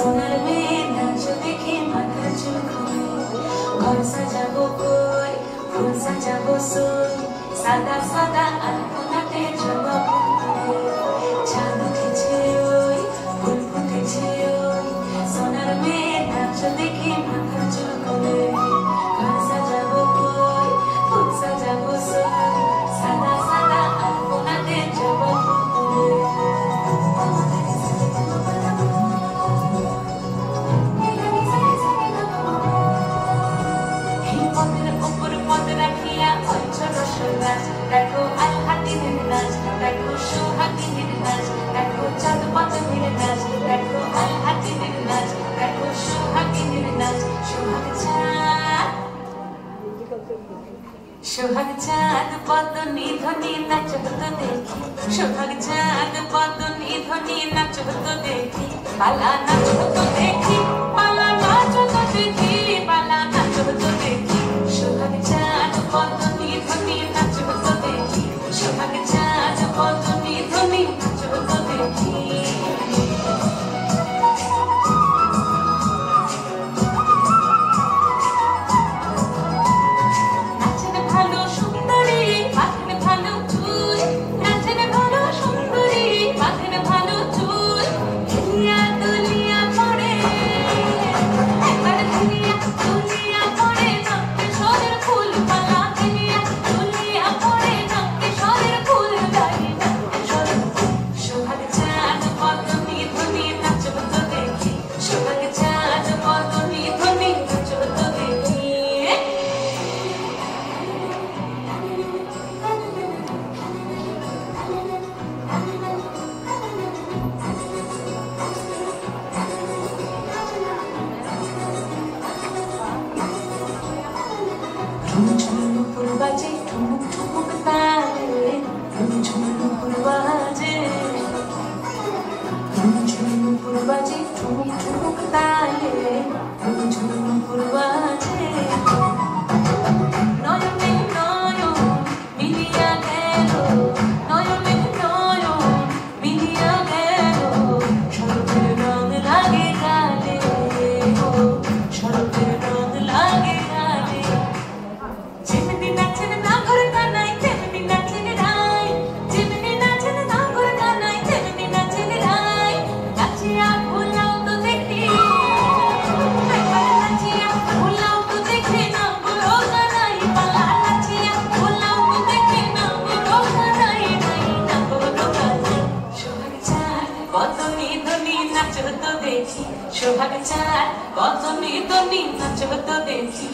সোনার মেয়ে নাচ দেখে মাথা চুল ঘুরে ঘর সাজাবো কই ফুল সাজাবো সই সাদা সাদা আলপনাতে জবাব চাঁদ উঠেছে ওই ফুল ফুটেছে ওই সোনার মেয়ে নাচ দেখে মাথা চুল ঘুরে ঘর সাজাবো কই ফুল সাজাবো সই সাদা সাদা আলপনাতে জবাব দেখো আলহাতিনের নাচ দেখো সোহাগিনীর নাচ দেখো চাঁদ পাতানের নাচ দেখো আলহাতিনের নাচ দেখো সোহাগিনীর নাচ সোহাগ চাঁদ পদনি ধ্বনি নাচ হতো দেখি সোহাগ চাঁদ পদনি ধ্বনি নাচ হতো দেখি পালা নাচ হতো দেখি পালা নাচ হতো দেখি পালা নাচ হতো দেখি সোহাগ চাঁদ পদনি ধ্বনি নাচ হতো দেখি সোহাগ চাঁদ পদনি ধ্বনি নাচ হতো দেখি বাজে ঠুমুক ঠুমুক তালে ঝুমুর বাজে ঝুমুর বাজে ঠুমুক ঠুমুক তালে ঝুমুর বাজে নয়নে নয়ন মিলিয়া গেল নয়নে নয়ন মিলিয়া গেল শরতের রং লাগে গালে শরতের রং লাগে গালে যেমনি নাচেন না করে কানাই তেমনি নাচেন রাই যেমনি নাচেন না করে কানাই তেমনি নাচেন রাই নাচিয়া ভুলাও তো দেখি একবার নাচিয়া ভুলাও তো দেখি না বলো কানাই পালা নাচিয়া ভুলাও তো দেখি না বলো কানাই নাই না বলো কানাই সোহাগ চাঁদ পদনি ধ্বনি নাচ হতো দেখি সোহাগ চাঁদ পদনি ধ্বনি নাচ হতো দেখি